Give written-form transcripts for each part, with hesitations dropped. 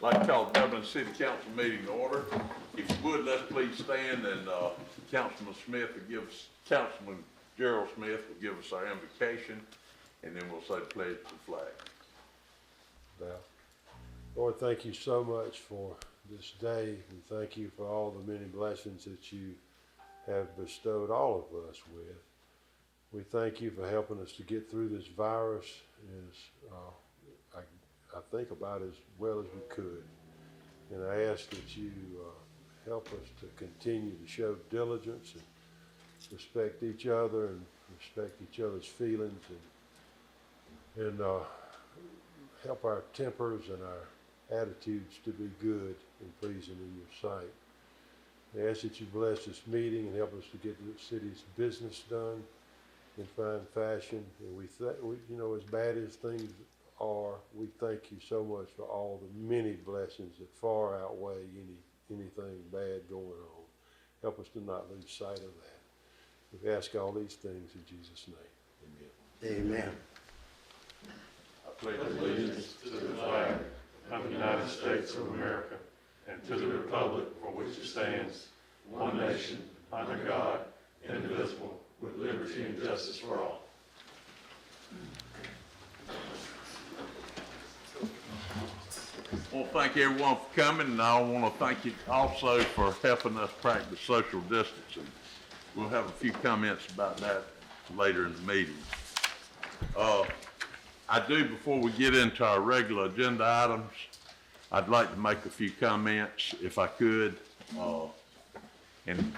I'd like to call the Dublin City Council meeting to order. If you would, let's please stand, and Councilman Gerald Smith will give us our invocation, and then we'll say the pledge to the flag. Well, Lord, thank you so much for this day, and thank you for all the many blessings that you have bestowed all of us with. We thank you for helping us to get through this virus as I think about as well as we could. And I ask that you help us to continue to show diligence and respect each other and respect each other's feelings and help our tempers and our attitudes to be good and pleasing in your sight. I ask that you bless this meeting and help us to get the city's business done in fine fashion. And we as bad as things are, we thank you so much for all the many blessings that far outweigh anything bad going on. Help us to not lose sight of that. We ask all these things in Jesus' name. Amen. Amen. I pledge allegiance to the flag of the United States of America and to the republic for which it stands, one nation, under God, indivisible, with liberty and justice for all. I want to thank everyone for coming, and I want to thank you also for helping us practice social distancing. We'll have a few comments about that later in the meeting. Before we get into our regular agenda items, I'd like to make a few comments if I could. And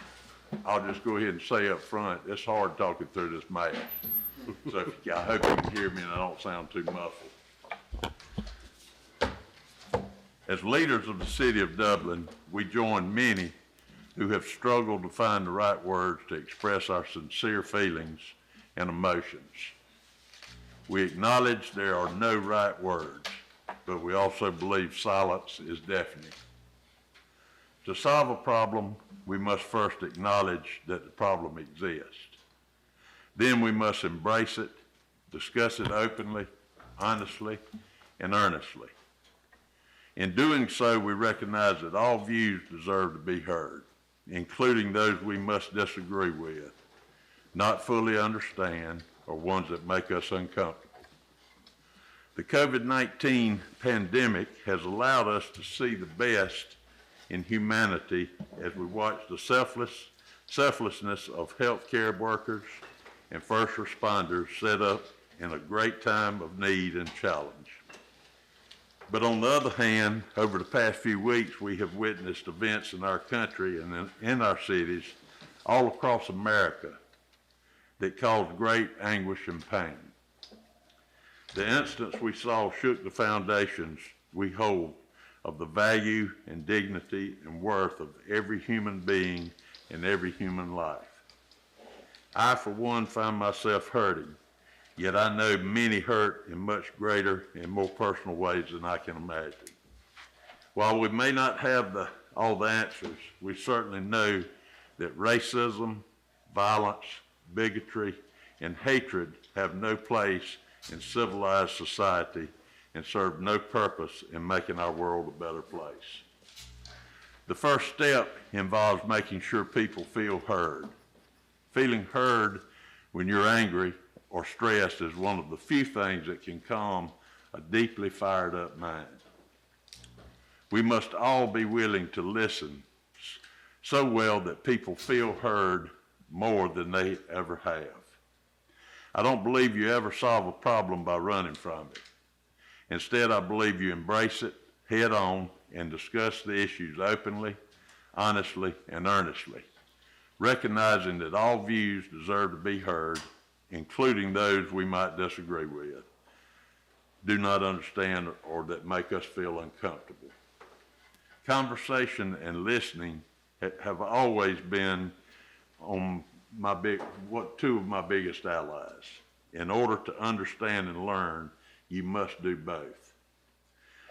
I'll just go ahead and say up front, it's hard talking through this mask. So I hope you can hear me and I don't sound too muffled. As leaders of the city of Dublin, we join many who have struggled to find the right words to express our sincere feelings and emotions. We acknowledge there are no right words, but we also believe silence is deafening. To solve a problem, we must first acknowledge that the problem exists. Then we must embrace it, discuss it openly, honestly, and earnestly. In doing so, we recognize that all views deserve to be heard, including those we must disagree with, not fully understand, or ones that make us uncomfortable. The COVID-19 pandemic has allowed us to see the best in humanity as we watch the selflessness of healthcare workers and first responders set up in a great time of need and challenge. But on the other hand, over the past few weeks, we have witnessed events in our country and in our cities all across America that caused great anguish and pain. The instance we saw shook the foundations we hold of the value and dignity and worth of every human being and every human life. I, for one, find myself hurting, yet I know many hurt in much greater and more personal ways than I can imagine. While we may not have all the answers, we certainly know that racism, violence, bigotry, and hatred have no place in civilized society and serve no purpose in making our world a better place. The first step involves making sure people feel heard. Feeling heard when you're angry or stressed is one of the few things that can calm a deeply fired up mind. We must all be willing to listen so well that people feel heard more than they ever have. I don't believe you ever solve a problem by running from it. Instead, I believe you embrace it head on and discuss the issues openly, honestly, and earnestly, recognizing that all views deserve to be heard, including those we might disagree with, do not understand, or that make us feel uncomfortable. Conversation and listening have always been on two of my biggest allies. In order to understand and learn, you must do both.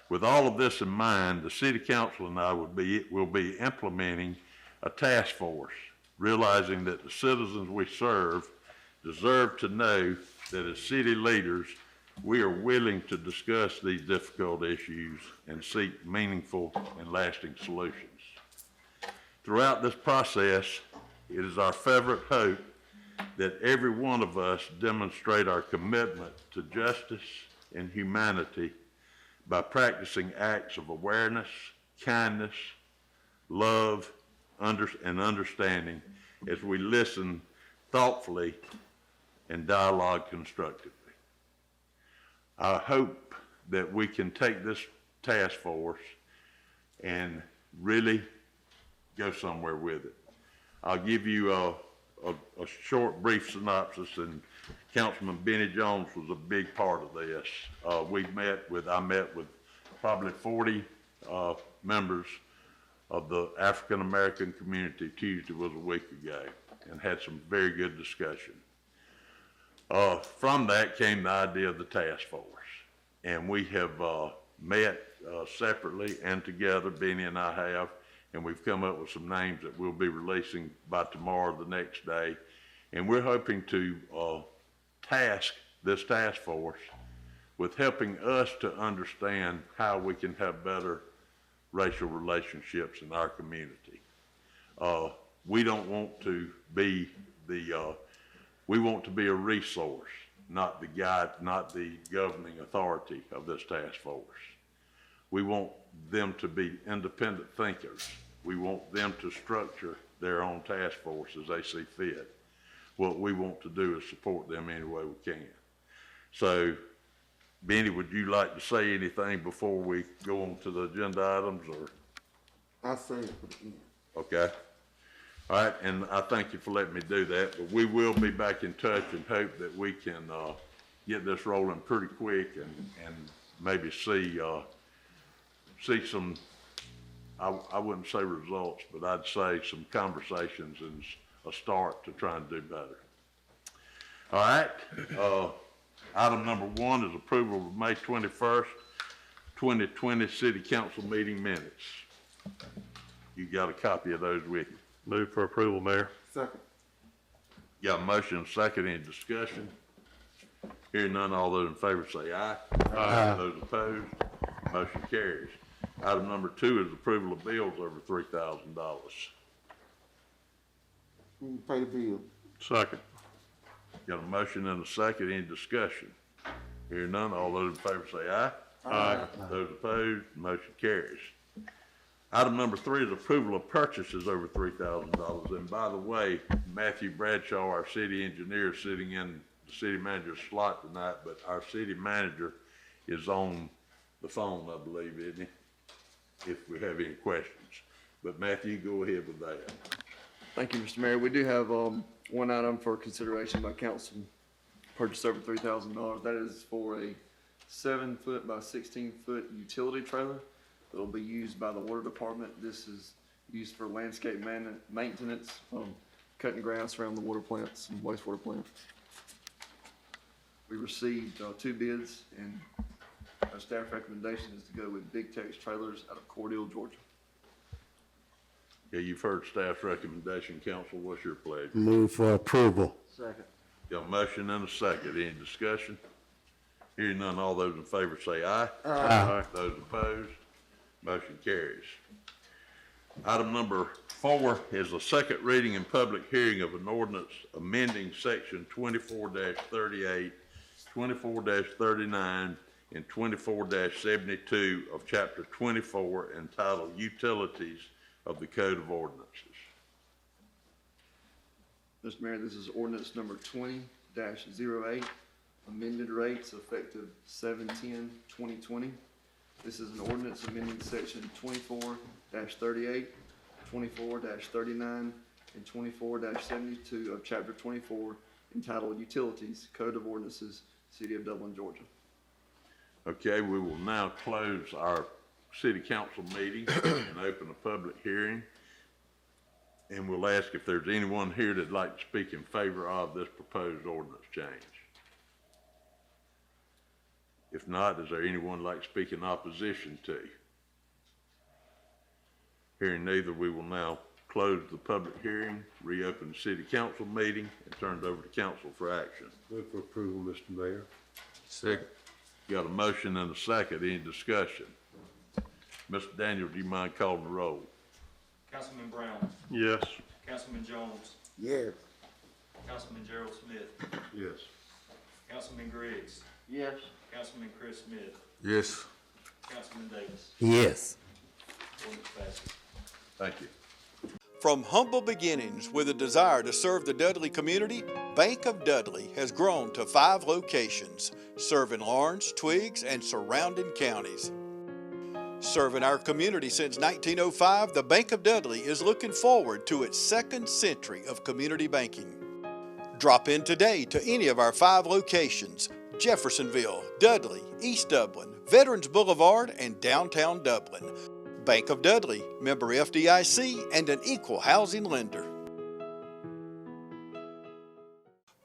With all of this in mind, the City Council and I will be implementing a task force, realizing that the citizens we serve deserve to know that as city leaders, We are willing to discuss these difficult issues and seek meaningful and lasting solutions. Throughout this process, it is our fervent hope that every one of us demonstrate our commitment to justice and humanity by practicing acts of awareness, kindness, love, and understanding as we listen thoughtfully and dialogue constructively. I hope that we can take this task force and really go somewhere with it. I'll give you a short, brief synopsis, and Councilman Benny Jones was a big part of this. I met with probably 40 members of the African American community. Tuesday was a week ago, and had some very good discussion. From that came the idea of the task force, and we have met separately and together. Benny and I have, and we've come up with some names that we'll be releasing by tomorrow, the next day, and we're hoping to task this task force with helping us to understand how we can have better racial relationships in our community. We don't want to be we want to be a resource, not the guide, not the governing authority of this task force. We want them to be independent thinkers. We want them to structure their own task force as they see fit. What we want to do is support them any way we can. So, Benny, would you like to say anything before we go on to the agenda items, or? I'll say it for the end. Okay. All right, and I thank you for letting me do that, but we will be back in touch and hope that we can get this rolling pretty quick and maybe see some, I wouldn't say results, but I'd say some conversations and a start to try and do better. All right, item number 1 is approval of May 21st, 2020 City Council meeting minutes. You got a copy of those with you? Move for approval, Mayor. Second. Got a motion and a second, any discussion? Hearing none, all those in favor say aye. Aye. Those opposed, motion carries. Item number 2 is approval of bills over $3,000. Pay the bill. Second. Got a motion and a second, any discussion? Hearing none, all those in favor say aye. Aye. Those opposed, motion carries. Item number 3 is approval of purchases over $3,000. And by the way, Matthew Bradshaw, our city engineer, is sitting in the city manager's slot tonight, but our city manager is on the phone, I believe, isn't he? If we have any questions. But Matthew, go ahead with that. Thank you, Mr. Mayor. We do have one item for consideration by council, purchase over $3,000. That is for a 7-foot by 16-foot utility trailer that will be used by the water department. This is used for landscape maintenance, cutting grass around the water plants and wastewater plants. We received 2 bids, and our staff recommendation is to go with Big Tex Trailers out of Cordele, Georgia. Yeah, you've heard staff's recommendation. Council, what's your pleasure? Move for approval. Second. Got a motion and a second. Any discussion? Hearing none, all those in favor say aye. Aye. Those opposed, motion carries. Item number 4 is a second reading and public hearing of an ordinance amending section 24-38, 24-39, and 24-72 of chapter 24 entitled Utilities of the Code of Ordinances. Mr. Mayor, this is ordinance number 20-08, amended rates effective 7/10/2020. This is an ordinance amending section 24-38, 24-39, and 24-72 of chapter 24 entitled Utilities, Code of Ordinances, City of Dublin, Georgia. Okay, we will now close our city council meeting and open a public hearing. And we'll ask if there's anyone here that'd like to speak in favor of this proposed ordinance change. If not, is there anyone like to speak in opposition to? Hearing neither, we will now close the public hearing, reopen the city council meeting, and turn it over to council for action. Move for approval, Mr. Mayor. Second. Got a motion and a second. Any discussion? Mr. Daniels, do you mind calling the roll? Councilman Brown, Yes. Councilman Jones, Yes. Councilman Gerald Smith, Yes. Councilman Griggs, Yes. Councilman Chris Smith, Yes. Councilman Davis. Yes. Ordinance passes. Thank you. From humble beginnings with a desire to serve the Dudley community, Bank of Dudley has grown to 5 locations, serving Lawrence, Twiggs, and surrounding counties. Serving our community since 1905, the Bank of Dudley is looking forward to its 2nd century of community banking. Drop in today to any of our 5 locations: Jeffersonville, Dudley, East Dublin, Veterans Boulevard, and downtown Dublin. Bank of Dudley, member FDIC, and an equal housing lender.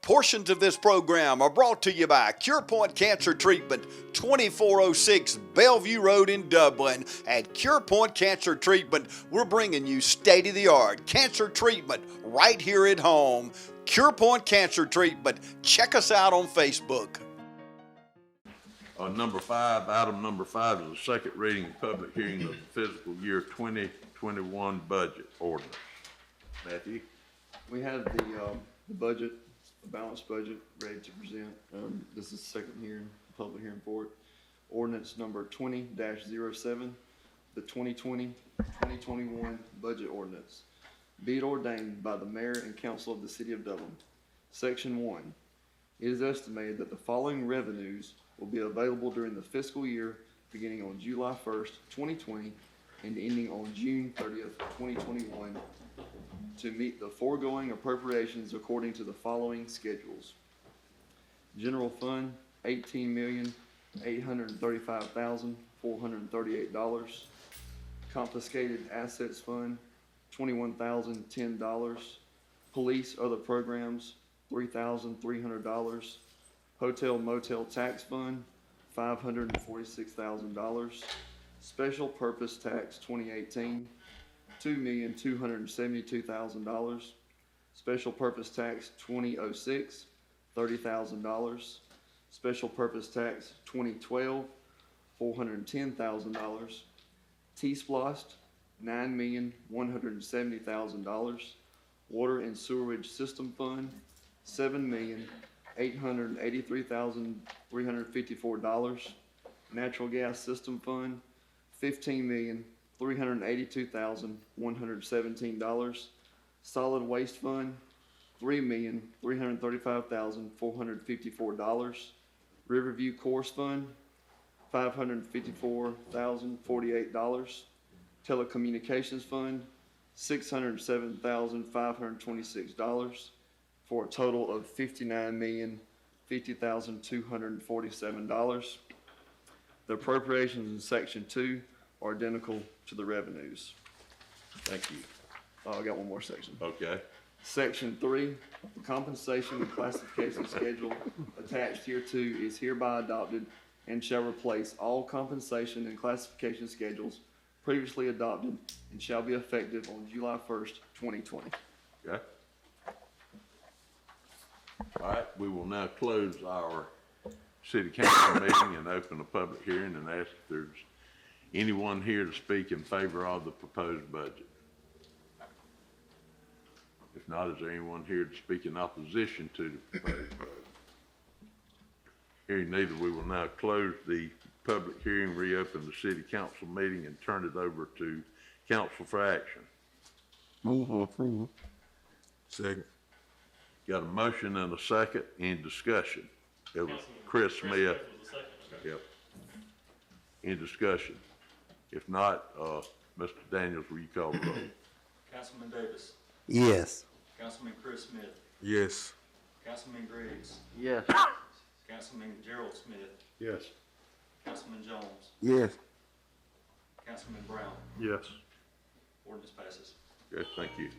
Portions of this program are brought to you by CurePoint Cancer Treatment, 2406 Bellevue Road in Dublin. At CurePoint Cancer Treatment, we're bringing you state-of-the-art cancer treatment right here at home. CurePoint Cancer Treatment. Check us out on Facebook. Item number 5 is the second reading and public hearing of the fiscal year 2021 budget ordinance. Matthew? We have the budget, the balanced budget ready to present. This is the second hearing, public hearing for it. Ordinance number 20-07, the 2020-2021 budget ordinance. Be it ordained by the mayor and council of the city of Dublin. Section 1. It is estimated that the following revenues will be available during the fiscal year beginning on July 1st, 2020 and ending on June 30th, 2021 to meet the foregoing appropriations according to the following schedules. General Fund, $18,835,438. Confiscated Assets Fund, $21,010. Police Other Programs, $3,300. Hotel Motel Tax Fund, $546,000. Special Purpose Tax 2018, $2,272,000. Special Purpose Tax 2006, $30,000. Special Purpose Tax 2012, $410,000. T-Splost, $9,170,000. Water and Sewerage System Fund, $7,883,354. Natural Gas System Fund, $15,382,117. Solid Waste Fund, $3,335,454. Riverview Course Fund, $554,048. Telecommunications Fund, $607,526, for a total of $59,050,247. The appropriations in Section 2 are identical to the revenues. Thank you. I got one more section. Okay. Section 3, the compensation and classification schedule attached hereto is hereby adopted and shall replace all compensation and classification schedules previously adopted and shall be effective on July 1st, 2020. Okay. All right, we will now close our city council meeting and open a public hearing and ask if there's anyone here to speak in favor of the proposed budget. If not, is there anyone here to speak in opposition to the proposed budget? Hearing neither, we will now close the public hearing, reopen the city council meeting, and turn it over to council for action. Move for approval. Second. Got a motion and a second. Any discussion? It was Chris Smith. Yep. Any discussion? If not, Mr. Daniels, will you call the roll? Councilman Davis, Yes. Councilman Chris Smith, Yes. Councilman Griggs, Yes. Councilman Gerald Smith, Yes. Councilman Jones, Yes. Councilman Brown. Yes. Ordinance passes. Yes, thank you.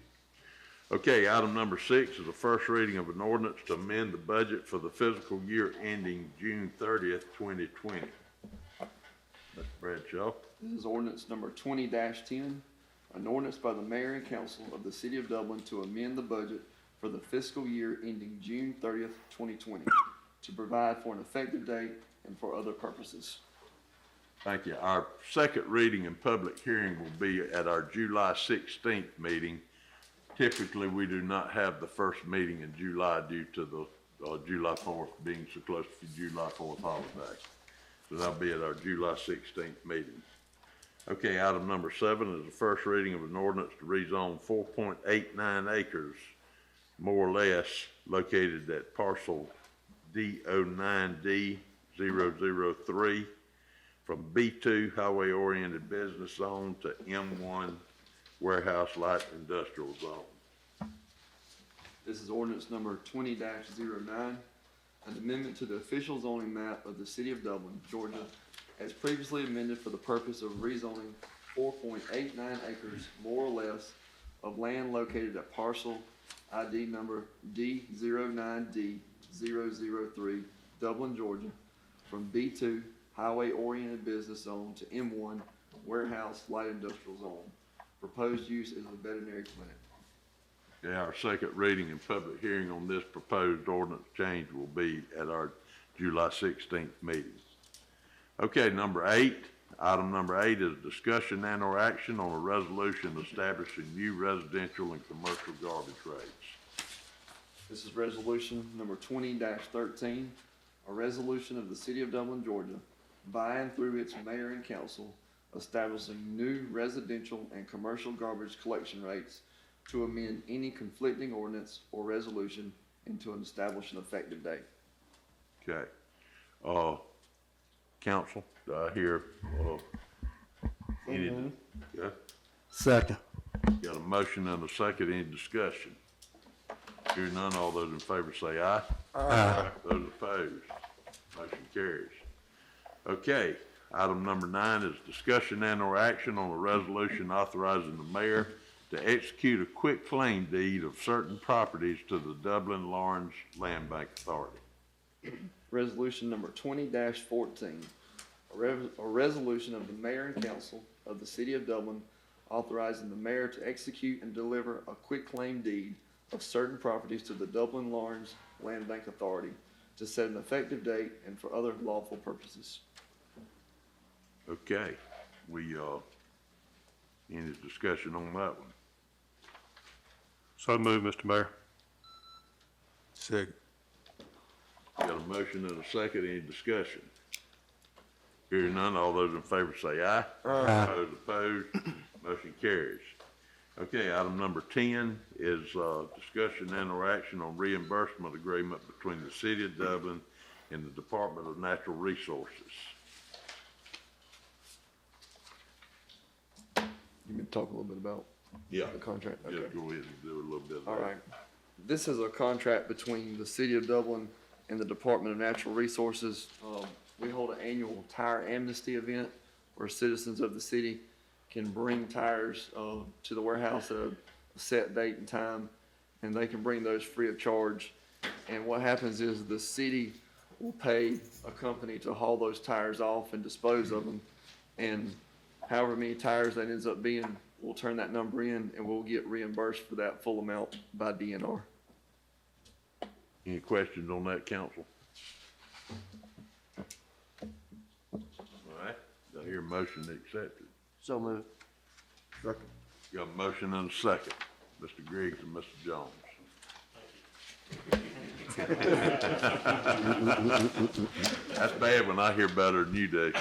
Okay, item number 6 is the first reading of an ordinance to amend the budget for the fiscal year ending June 30th, 2020. Mr. Bradshaw. This is ordinance number 20-10, an ordinance by the mayor and council of the city of Dublin to amend the budget for the fiscal year ending June 30th, 2020, to provide for an effective date and for other purposes. Thank you. Our second reading and public hearing will be at our July 16th meeting. Typically, we do not have the first meeting in July due to the July 4th being so close to the July 4th holiday. So that'll be at our July 16th meeting. Okay, item number 7 is the first reading of an ordinance to rezone 4.89 acres, more or less, located at parcel D09D003 from B2 Highway Oriented Business Zone to M1 Warehouse Light Industrial Zone. This is ordinance number 20-09, an amendment to the official zoning map of the city of Dublin, Georgia, as previously amended for the purpose of rezoning 4.89 acres, more or less, of land located at parcel ID number D09D003, Dublin, Georgia, from B2 Highway Oriented Business Zone to M1 Warehouse Light Industrial Zone. Proposed use is a veterinary clinic. Okay, our second reading and public hearing on this proposed ordinance change will be at our July 16th meeting. Okay, item number 8 is discussion and or action on a resolution establishing new residential and commercial garbage rates. This is resolution number 20-13, a resolution of the city of Dublin, Georgia, by and through its mayor and council, establishing new residential and commercial garbage collection rates to amend any conflicting ordinance or resolution and to establish an effective date. Okay. Council, do I hear, any, yeah? Second. Got a motion and a second, any discussion? Hearing none, all those in favor say aye. Aye. Those opposed, motion carries. Okay, item number 9 is discussion and or action on a resolution authorizing the mayor to execute a quitclaim deed of certain properties to the Dublin Lawrence Land Bank Authority. Resolution number 20-14, a resolution of the mayor and council of the city of Dublin authorizing the mayor to execute and deliver a quitclaim deed of certain properties to the Dublin Lawrence Land Bank Authority to set an effective date and for other lawful purposes. Okay, any discussion on that one? So moved, Mr. Mayor. Second. Got a motion and a second, any discussion? Hearing none, all those in favor say aye. Aye. Those opposed, motion carries. Okay, item number 10 is discussion and or action on reimbursement agreement between the city of Dublin and the Department of Natural Resources. You can talk a little bit about Yeah. the contract. Just Okay. go ahead and do a little bit of that. All right. This is a contract between the city of Dublin and the Department of Natural Resources. We hold an annual tire amnesty event where citizens of the city can bring tires to the warehouse at a set date and time, and they can bring those free of charge. And what happens is the city will pay a company to haul those tires off and dispose of them. And however many tires that ends up being, we'll turn that number in and we'll get reimbursed for that full amount by DNR. Any questions on that, council? All right, do I hear a motion accepted? So moved. Second. Got a motion and a second. Mr. Griggs and Mr. Jones. That's bad when I hear better than you do.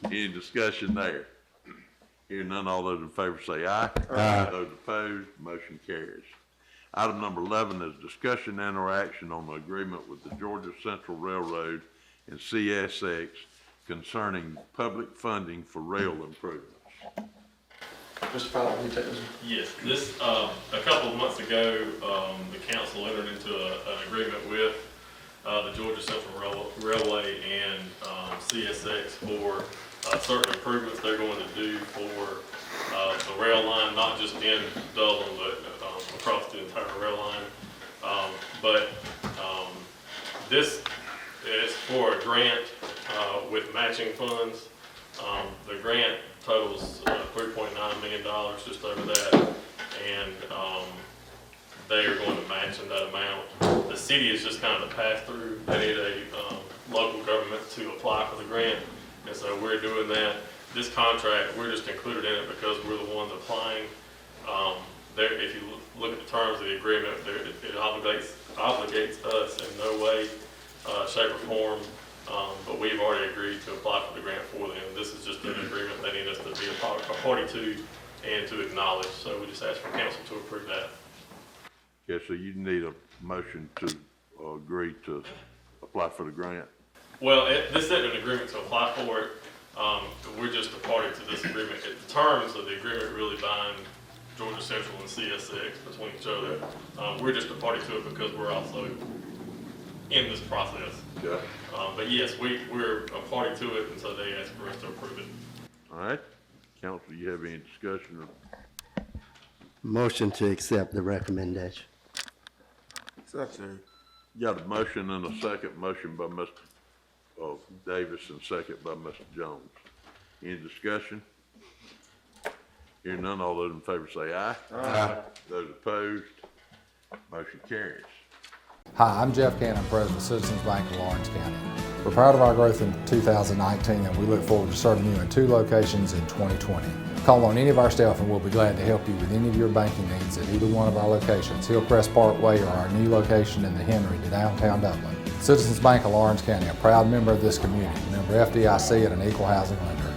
Any discussion there? Hearing none, all those in favor say aye. Aye. Those opposed, motion carries. Item number 11 is discussion and or action on the agreement with the Georgia Central Railroad and CSX concerning public funding for rail improvements. Mr. Powell, can you take this one? Yes, this, a couple of months ago, the council entered into an agreement with the Georgia Central Railway and CSX for certain improvements they're going to do for the rail line, not just in Dublin, but across the entire rail line. This is for a grant with matching funds. The grant totals $3.9 million, just over that. And they are going to match in that amount. The city is just kind of the pass-through. They need a local government to apply for the grant, and so we're doing that. This contract, we're just included in it because we're the ones applying. If you look at the terms of the agreement, it obligates us in no way, shape, or form. But we've already agreed to apply for the grant for them. This is just an agreement they need us to be a party to and to acknowledge. So we just ask for council to approve that. Okay, so you need a motion to agree to apply for the grant? Well, this isn't an agreement to apply for it. We're just a party to this agreement. The terms of the agreement really bind Georgia Central and CSX between each other. We're just a party to it because we're also in this process. Okay. But yes, we're a party to it, and so they asked for us to approve it. All right. Council, you have any discussion? Motion to accept the recommendation. Second. Got a motion and a second. Motion by Mr. Davis and second by Mr. Jones. Any discussion? Hearing none, all those in favor say aye. Aye. Those opposed, motion carries. Hi, I'm Jeff Cannon, President of Citizens Bank of Lawrence County. We're proud of our growth in 2019 and we look forward to serving you in 2 locations in 2020. Call on any of our staff and we'll be glad to help you with any of your banking needs at either one of our locations, Hillcrest Parkway or our new location in the Henry to downtown Dublin. Citizens Bank of Lawrence County, a proud member of this community, member FDIC and an equal housing lender.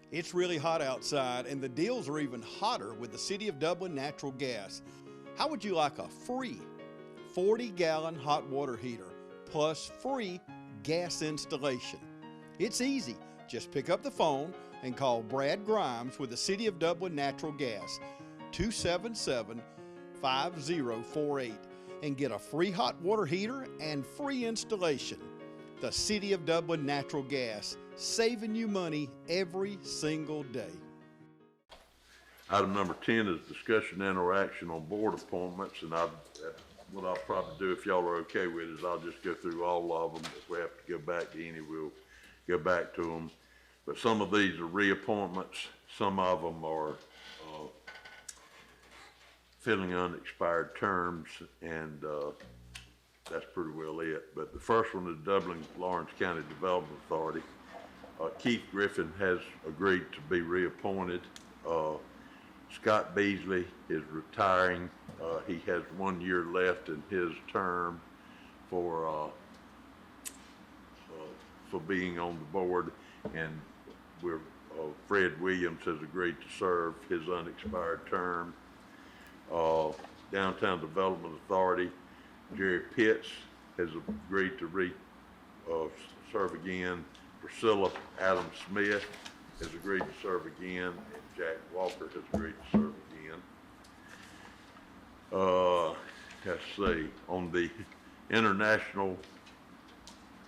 It's really hot outside, and the deals are even hotter with the City of Dublin Natural Gas. How would you like a free 40-gallon hot water heater plus free gas installation? It's easy. Just pick up the phone and call Brad Grimes with the City of Dublin Natural Gas, 277-5048, and get a free hot water heater and free installation. The City of Dublin Natural Gas, saving you money every single day. Item number 10 is discussion and or action on board appointments, and what I'll probably do, if y'all are okay with it, is I'll just go through all of them. If we have to go back to any, we'll go back to them. But some of these are reappointments. Some of them are filling unexpired terms, and that's pretty well it. But the first one is Dublin Lawrence County Development Authority. Keith Griffin has agreed to be reappointed. Scott Beasley is retiring. He has 1 year left in his term for being on the board, and Fred Williams has agreed to serve his unexpired term. Downtown Development Authority, Jerry Pitts has agreed to serve again. Priscilla Adams Smith has agreed to serve again, and Jack Walker has agreed to serve again. Let's see, on the International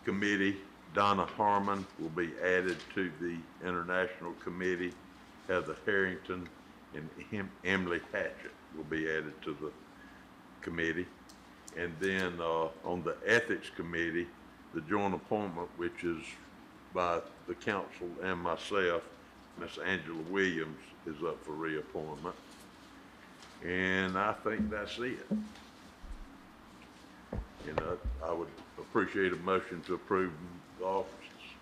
Committee, Donna Harmon will be added to the International Committee. Heather Harrington and Emily Hatchett will be added to the committee. And then on the Ethics Committee, the joint appointment, which is by the council and myself, Miss Angela Williams is up for reappointment. And I think that's it. You know, I would appreciate a motion to approve the offices.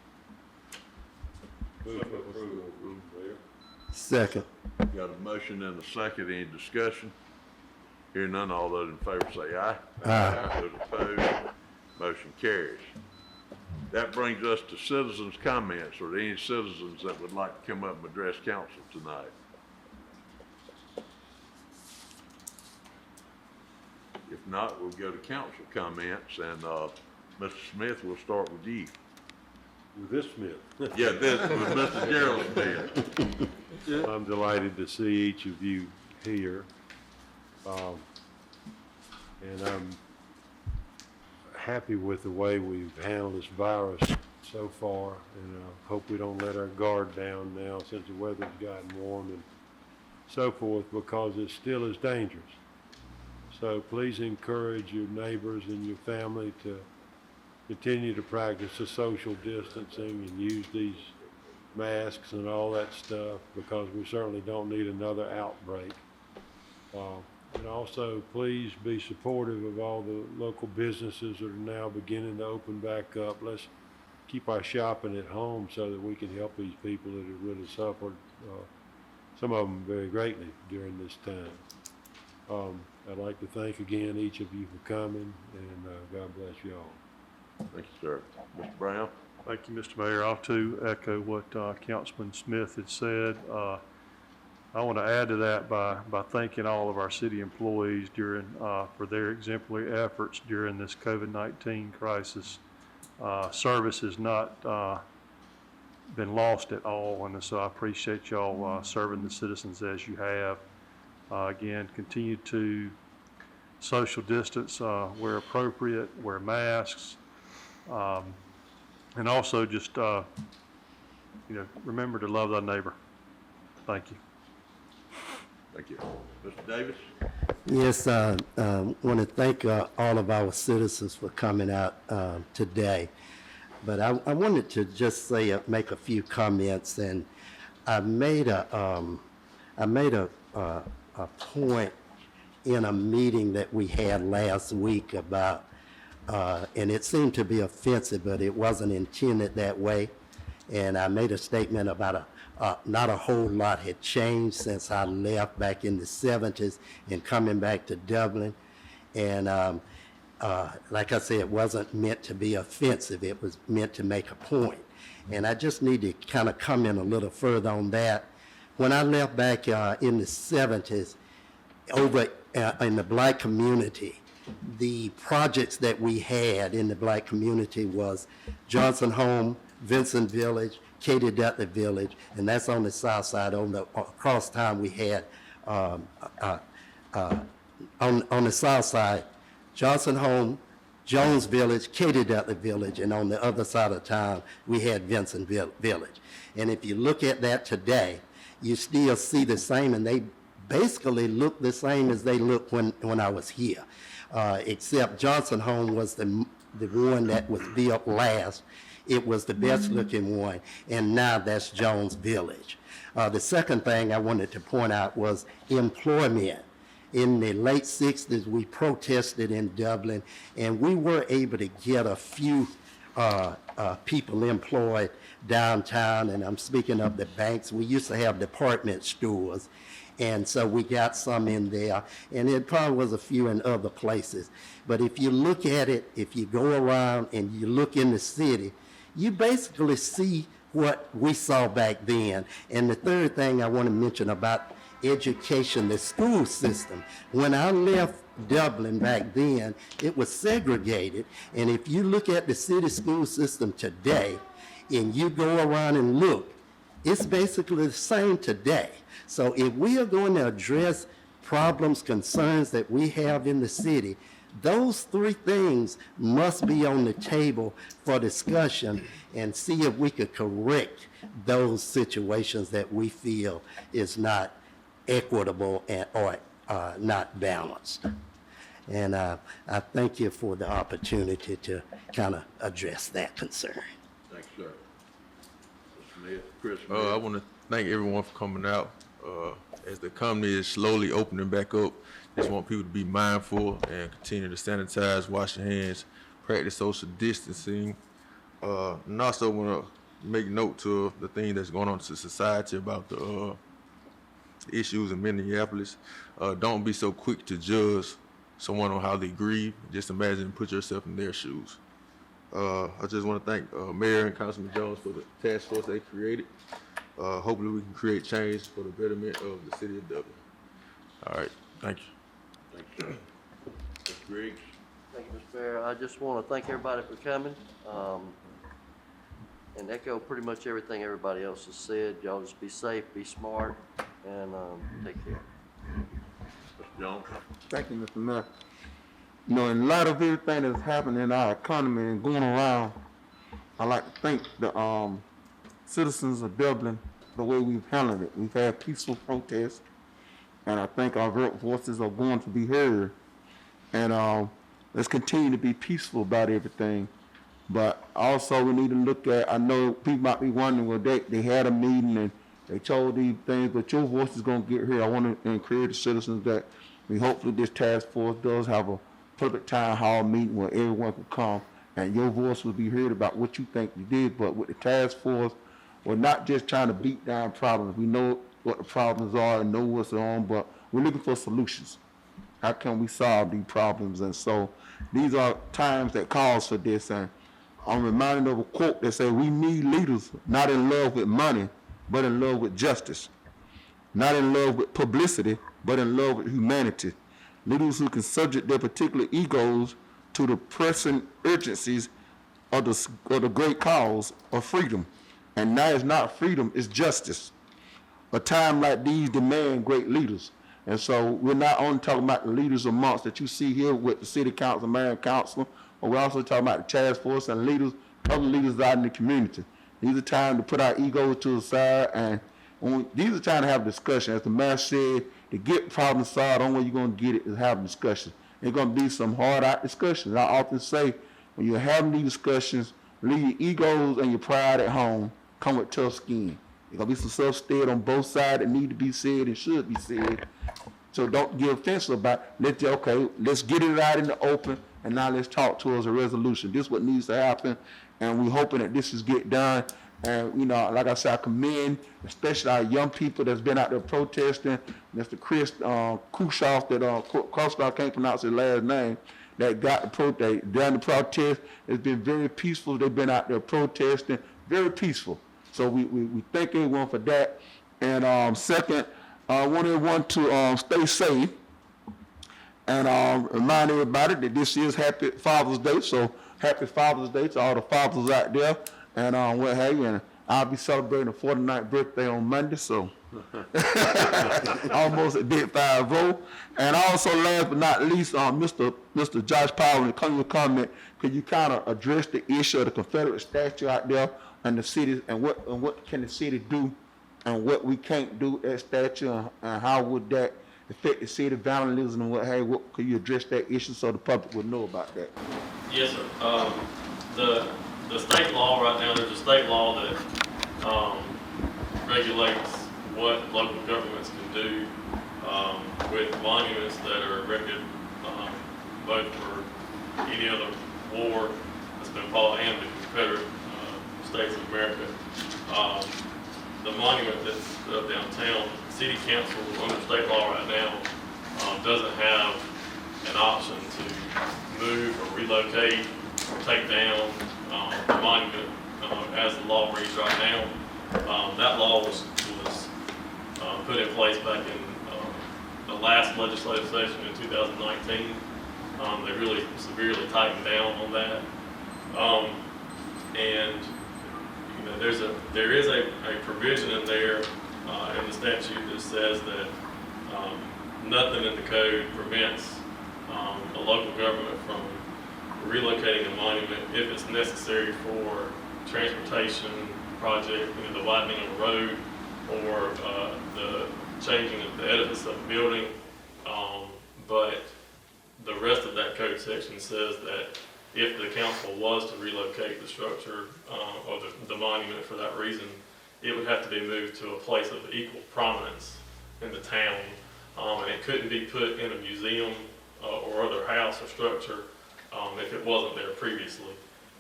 Move for approval, Mayor. Second. Got a motion and a second. Any discussion? Hearing none, all those in favor say aye. Aye. Those opposed, motion carries. That brings us to citizens' comments. Are there any citizens that would like to come up and address council tonight? If not, we'll go to council comments, and Mr. Smith, we'll start with you. With this Smith. Yeah, this with Mr. Gerald Smith. I'm delighted to see each of you here. And I'm happy with the way we've handled this virus so far, and I hope we don't let our guard down now since the weather's gotten warm and so forth, because it still is dangerous. So please encourage your neighbors and your family to continue to practice the social distancing and use these masks and all that stuff, because we certainly don't need another outbreak. And also, please be supportive of all the local businesses that are now beginning to open back up. Let's keep our shopping at home so that we can help these people that have really suffered, some of them very greatly during this time. I'd like to thank again each of you for coming, and God bless you all. Thank you, sir. Mr. Brown? Thank you, Mr. Mayor. I'll too echo what Councilman Smith had said. I want to add to that by thanking all of our city employees for their exemplary efforts during this COVID-19 crisis. Service has not been lost at all, and so I appreciate y'all serving the citizens as you have. Again, continue to social distance where appropriate, wear masks, and also just remember to love thy neighbor. Thank you. Thank you. Mr. Davis? Yes, want to thank all of our citizens for coming out today. But I wanted to just make a few comments, and I made a point in a meeting that we had last week about, and it seemed to be offensive, but it wasn't intended that way. And I made a statement about not a whole lot had changed since I left back in the 70s and coming back to Dublin. And like I said, it wasn't meant to be offensive. It was meant to make a point. And I just need to kind of comment a little further on that. When I left back in the 70s, over in the black community, the projects that we had in the black community was Johnson Home, Vincent Village, Katy Dudley Village, and that's on the south side. Across town we had, on the south side, Johnson Home, Jones Village, Katy Dudley Village, and on the other side of town we had Vincent Village. And if you look at that today, you still see the same, and they basically look the same as they looked when I was here, except Johnson Home was the one that was built last. It was the best looking one, and now that's Jones Village. The second thing I wanted to point out was employment. In the late 60s, we protested in Dublin, and we were able to get a few people employed downtown, and I'm speaking of the banks. We used to have department stores, and so we got some in there, and it probably was a few in other places. But if you look at it, if you go around and you look in the city, you basically see what we saw back then. And the third thing I want to mention about education, the school system. When I left Dublin back then, it was segregated. And if you look at the city school system today, and you go around and look, it's basically the same today. So if we are going to address problems, concerns that we have in the city, those three things must be on the table for discussion and see if we could correct those situations that we feel is not equitable or not balanced. And I thank you for the opportunity to kind of address that concern. Thanks, sir. Mr. Smith, Chris Smith. I want to thank everyone for coming out. As the economy is slowly opening back up, just want people to be mindful and continue to sanitize, wash your hands, practice social distancing. And also want to make note to the thing that's going on to society about the issues in Minneapolis. Don't be so quick to judge someone on how they grieve. Just imagine and put yourself in their shoes. I just want to thank Mayor and Councilman Jones for the task force they created. Hopefully we can create change for the betterment of the city of Dublin. All right, thank you. Thanks, sir. Mr. Griggs. Thank you, Mr. Mayor. I just want to thank everybody for coming, and echo pretty much everything everybody else has said. Y'all just be safe, be smart, and take care. Mr. Jones. Thank you, Mr. Mayor. You know, in light of everything that's happening in our economy and going around, I'd like to thank the citizens of Dublin the way we've handled it. We've had peaceful protests, and I think our voices are going to be heard. And let's continue to be peaceful about everything. But also we need to look at, I know people might be wondering, well, they had a meeting and they told these things, but your voice is going to get heard. I want to encourage the citizens that We hopefully this task force does have a public town hall meeting where everyone can come and your voice will be heard about what you think you did. But with the task force, we're not just trying to beat down problems. We know what the problems are and know what's on, but we're looking for solutions. How can we solve these problems? And so these are times that calls for this. And I'm reminded of a quote that says, we need leaders not in love with money, but in love with justice. Not in love with publicity, but in love with humanity. Leaders who can subject their particular egos to the pressing urgencies of the great cause of freedom. And now it's not freedom, it's justice. A time like these demand great leaders. And so we're not only talking about the leaders amongst that you see here with the city council, mayor and council, but we're also talking about the task force and leaders, other leaders out in the community. These are times to put our egos to the side, and these are times to have a discussion. As the mayor said, to get problems solved, the only way you're going to get it is have a discussion. There's going to be some hard-out discussions. I often say, when you're having these discussions, leave your egos and your pride at home, come with tough skin. There's going to be some stuff said on both sides that need to be said and should be said. So don't get offensive about it. Let's get it out in the open, and now let's talk towards a resolution. This is what needs to happen, and we're hoping that this is get done. And, you know, like I said, I commend especially our young people that's been out there protesting. Mr. Chris Khrushchev, I can't pronounce his last name, that got the protest. During the protest, it's been very peaceful. They've been out there protesting, very peaceful. So we thank everyone for that. And second, I want everyone to stay safe and remind everybody that this is Happy Father's Day. So Happy Father's Day to all the fathers out there. And what have you, and I'll be celebrating the 49th birthday on Monday, so almost a big 5-0. And also, last but not least, Mr. Josh Powell, when it comes to comment, could you kind of address the issue of the Confederate statue out there and the city, and what can the city do, and what we can't do at statue, and how would that affect the city vandalism and what have you? What could you address that issue so the public would know about that? Yes, sir. The state law right now, there's a state law that regulates what local governments can do with monuments that are erected both for any other war that's been fought and the Confederate States of America. The monument that's up downtown, city council under state law right now doesn't have an option to move or relocate or take down the monument as the law reads right now. That law was put in place back in the last legislative session in 2019. They really severely tightened down on that. And you know, there is a provision in there in the statute that says that nothing in the code prevents a local government from relocating a monument if it's necessary for transportation project, you know, the widening of a road or the changing of the edifice of a building. But the rest of that code section says that if the council was to relocate the structure or the monument for that reason, it would have to be moved to a place of equal prominence in the town. And it couldn't be put in a museum or other house or structure if it wasn't there previously.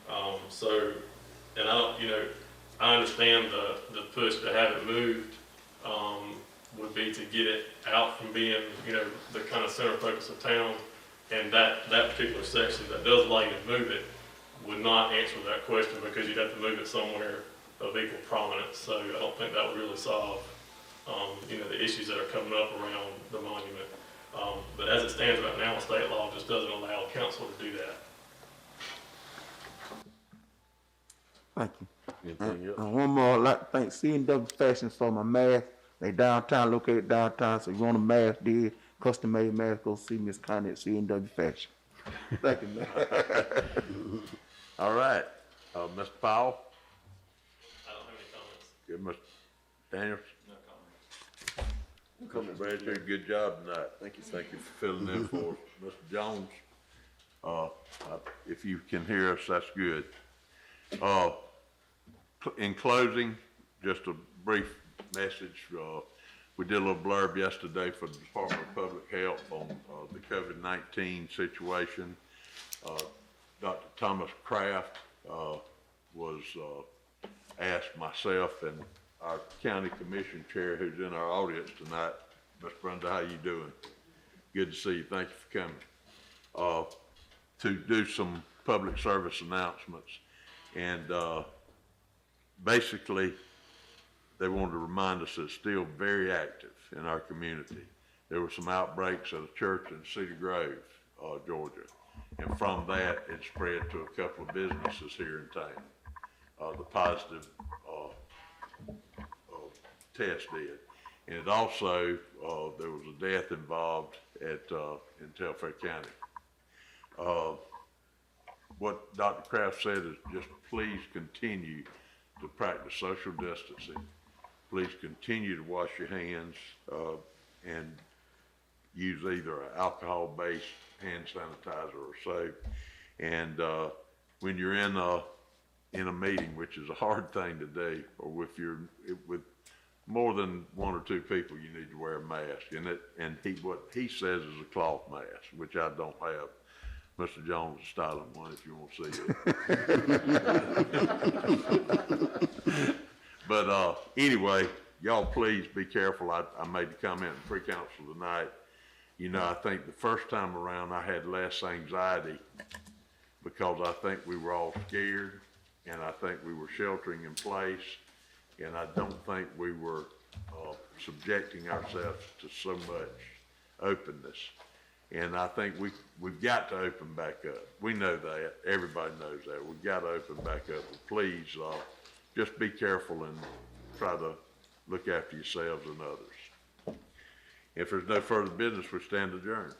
And I understand the push to have it moved would be to get it out from being, you know, the kind of center focus of town. And that particular section that does allow you to move it would not answer that question because you'd have to move it somewhere of equal prominence. So I don't think that would really solve, the issues that are coming up around the monument. But as it stands right now, state law just doesn't allow council to do that. Thank you. Anything else? And one more, I'd like to thank C&W Fashion for my mask. They downtown, located downtown, so if you want a mask, custom made mask, go see Miss Connie at C&W Fashion. Thank you, man. All right, Mr. Powell? I don't have any comments. Good, Mr. Daniels? No comments. Come on, Brad, you did a good job tonight. Thank you for filling in for us. Mr. Jones, if you can hear us, that's good. In closing, just a brief message. We did a little blurb yesterday for the Department of Public Health on the COVID-19 situation. Dr. Thomas Kraft was asked myself and our county commission chair, who's in our audience tonight, Ms. Brenda, how you doing? Good to see you. Thank you for coming. To do some public service announcements. And basically, they wanted to remind us that it's still very active in our community. There were some outbreaks at a church in Cedar Grove, Georgia. And from that, it spread to a couple of businesses here in town. The positive test did. And it also, there was a death involved in Telfair County. What Dr. Kraft said is just please continue to practice social distancing. Please continue to wash your hands and use either an alcohol-based hand sanitizer or soap. And when you're in a meeting, which is a hard thing to do, or if you're with more than one or two people, you need to wear a mask. And what he says is a cloth mask, which I don't have. Mr. Jones is styling one if you want to see it. But anyway, y'all please be careful. I made the comment in pre-council tonight. You know, I think the first time around I had less anxiety because I think we were all scared and I think we were sheltering in place and I don't think we were subjecting ourselves to so much openness. And I think we've got to open back up. We know that. Everybody knows that. We've got to open back up. But please, just be careful and try to look after yourselves and others. If there's no further business, we stand adjourned.